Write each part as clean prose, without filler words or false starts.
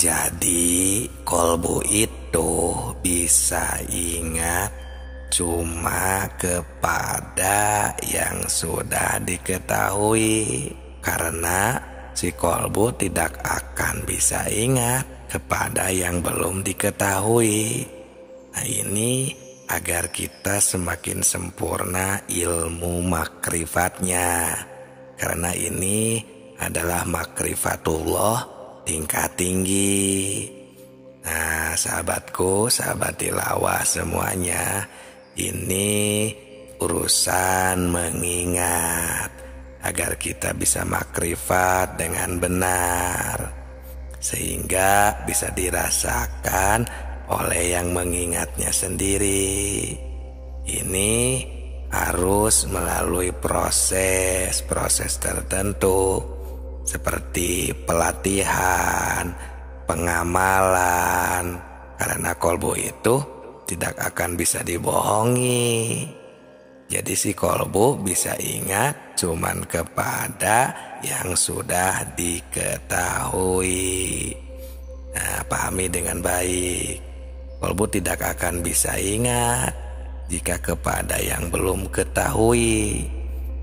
Jadi kolbu itu bisa ingat cuma kepada yang sudah diketahui, karena si kolbu tidak akan bisa ingat kepada yang belum diketahui. Nah, ini agar kita semakin sempurna ilmu makrifatnya, karena ini adalah makrifatullah tingkat tinggi. Nah, sahabatku, sahabat tilawah semuanya, ini urusan mengingat agar kita bisa makrifat dengan benar, sehingga bisa dirasakan oleh yang mengingatnya sendiri. Ini harus melalui proses tertentu, seperti pelatihan, pengamalan, karena kolbu itu tidak akan bisa dibohongi. Jadi si kolbu bisa ingat cuman kepada yang sudah diketahui. Nah, pahami dengan baik. Kolbu tidak akan bisa ingat jika kepada yang belum ketahui.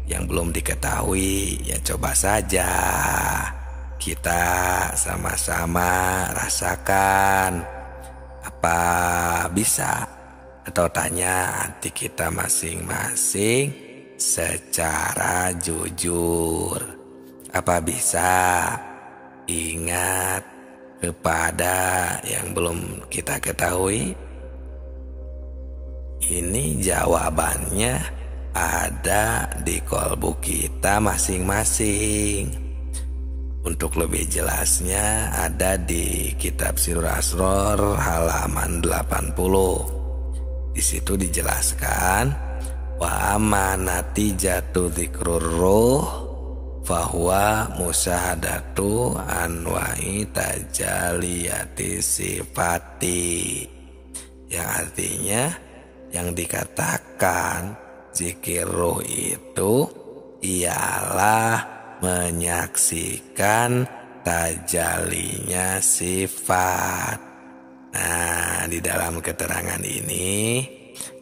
Yang belum diketahui, ya coba saja kita sama-sama rasakan. Apa bisa? Atau tanya hati kita masing-masing secara jujur. Apa bisa ingat kepada yang belum kita ketahui? Ini jawabannya ada di kolbu kita masing-masing. Untuk lebih jelasnya ada di kitab Sirrul Asrar halaman 80. Di situ dijelaskan, wa amma natijatu dzikrur ruh fahuwa musahadatu anwa'i tajaliyati sifati. Yang artinya, yang dikatakan zikir ruh itu ialah menyaksikan tajalinya sifat. Nah, di dalam keterangan ini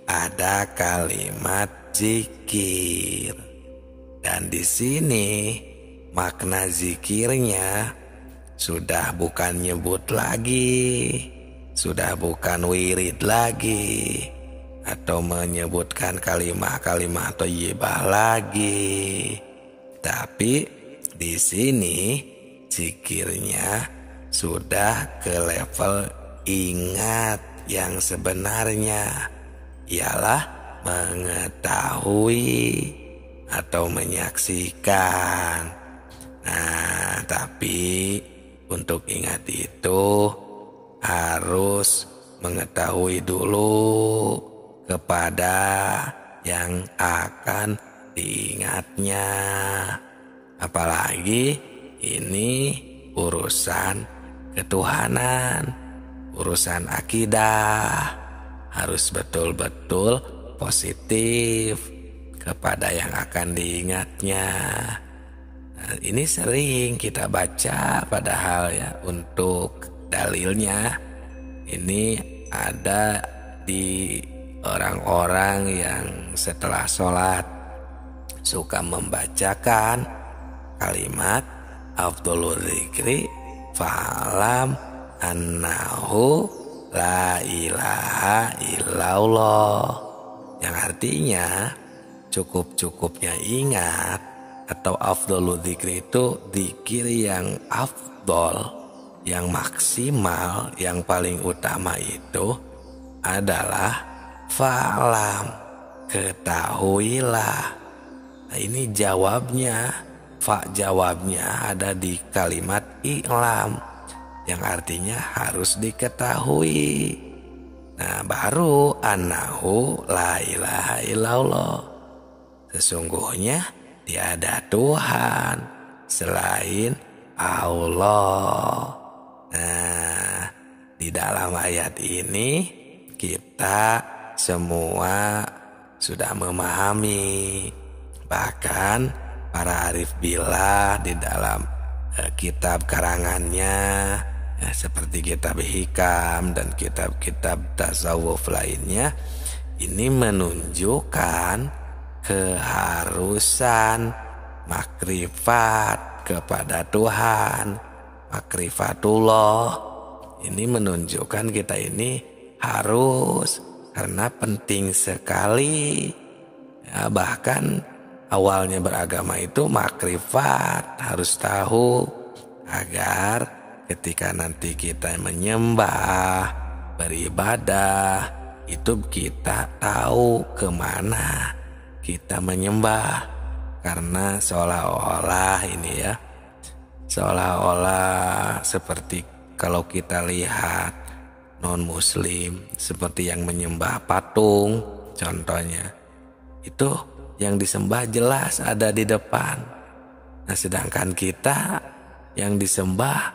ada kalimat zikir. Dan di sini makna zikirnya sudah bukan nyebut lagi, sudah bukan wirid lagi, atau menyebutkan kalimat-kalimat thayyibah lagi. Tapi di sini zikirnya sudah ke level ingat yang sebenarnya, ialah mengetahui atau menyaksikan. Nah, tapi untuk ingat itu harus mengetahui dulu kepada yang akan diingatnya. Apalagi ini urusan ketuhanan, urusan akidah, harus betul-betul positif kepada yang akan diingatnya. Nah, ini sering kita baca, padahal ya untuk dalilnya ini ada di orang-orang yang setelah sholat suka membacakan kalimat afdholul dzikri fa'alam annahu la ilaha illallah, yang artinya cukup-cukupnya ingat, atau afdholul dzikri itu dzikir yang afdol, yang maksimal, yang paling utama itu adalah fa'lam, ketahuilah. Nah, ini jawabnya, jawabnya ada di kalimat i'lam, yang artinya harus diketahui. Nah, baru annahu la ilaha illallah, sesungguhnya tiada Tuhan selain Allah. Nah, di dalam ayat ini kita semua sudah memahami. Bahkan para arif billah di dalam kitab karangannya ya, seperti kitab hikam dan kitab-kitab tasawuf lainnya, ini menunjukkan keharusan makrifat kepada Tuhan, makrifatullah. Ini menunjukkan kita ini harus, karena penting sekali. Ya, bahkan awalnya beragama itu makrifat, harus tahu agar ketika nanti kita menyembah, beribadah, itu kita tahu kemana kita menyembah. Karena seolah-olah ini ya, seolah-olah seperti kalau kita lihat non-muslim seperti yang menyembah patung contohnya, itu yang disembah jelas ada di depan. Nah sedangkan kita yang disembah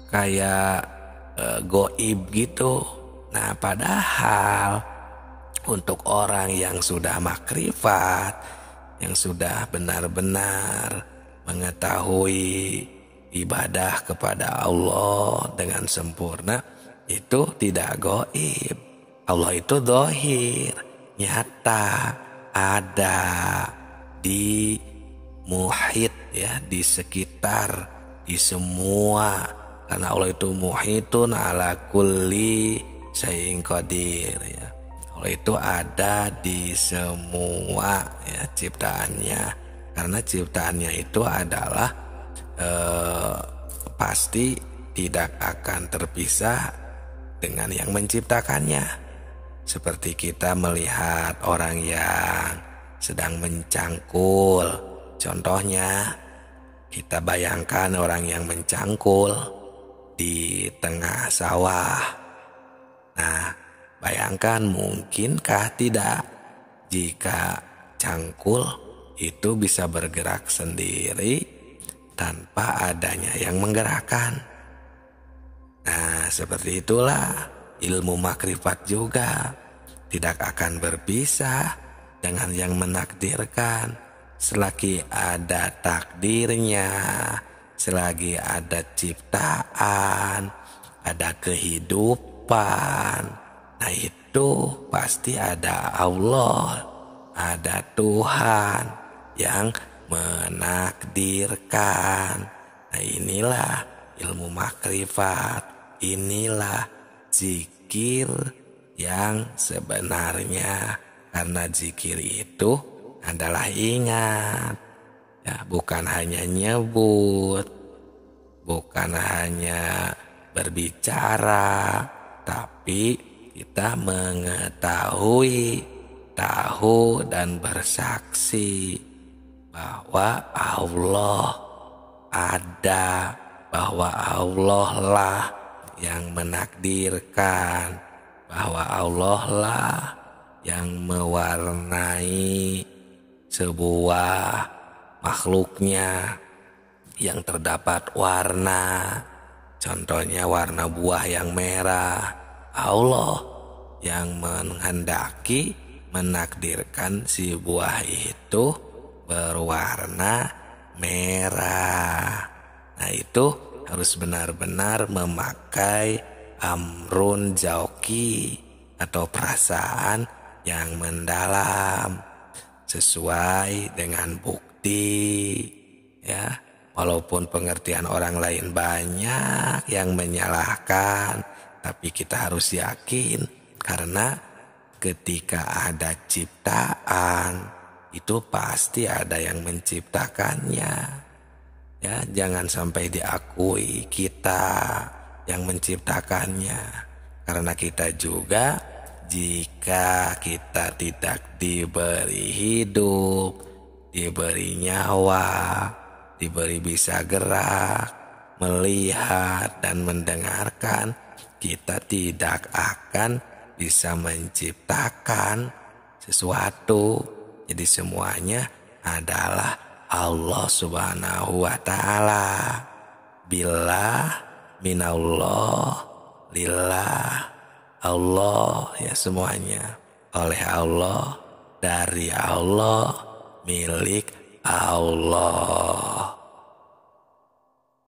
kayak goib gitu. Nah padahal untuk orang yang sudah makrifat, yang sudah benar-benar mengetahui ibadah kepada Allah dengan sempurna, itu tidak goib. Allah itu dzahir, nyata, ada di muhit ya, di sekitar, di semua. Karena Allah itu muhitun ala kulli syai'in qadir ya. Allah itu ada di semua ya ciptaannya. Karena ciptaannya itu adalah pasti tidak akan terpisah dengan yang menciptakannya. Seperti kita melihat orang yang sedang mencangkul. Contohnya, kita bayangkan orang yang mencangkul di tengah sawah. Nah, bayangkan mungkinkah tidak jika cangkul itu bisa bergerak sendiri tanpa adanya yang menggerakkan. Nah, seperti itulah ilmu makrifat juga tidak akan berpisah dengan yang menakdirkan. Selagi ada takdirnya, selagi ada ciptaan, ada kehidupan, nah itu pasti ada Allah, ada Tuhan yang menakdirkan. Nah inilah ilmu makrifat, inilah zikir yang sebenarnya. Karena zikir itu adalah ingat ya, bukan hanya nyebut, bukan hanya berbicara, tapi kita mengetahui, tahu dan bersaksi bahwa Allah ada, bahwa Allah lah yang menakdirkan, bahwa Allah lah yang mewarnai sebuah makhluknya yang terdapat warna. Contohnya warna buah yang merah, Allah yang menghendaki, menakdirkan si buah itu berwarna merah. Nah itu harus benar-benar memakai amrun jauki atau perasaan yang mendalam sesuai dengan bukti ya. Walaupun pengertian orang lain banyak yang menyalahkan, tapi kita harus yakin karena ketika ada ciptaan itu pasti ada yang menciptakannya. Ya, jangan sampai diakui kita yang menciptakannya. Karena kita juga jika kita tidak diberi hidup, diberi nyawa, diberi bisa gerak, melihat dan mendengarkan, kita tidak akan bisa menciptakan sesuatu. Jadi semuanya adalah Allah Subhanahu wa Ta'ala. Billah, minallah, lillah, Allah ya semuanya. Oleh Allah, dari Allah, milik Allah.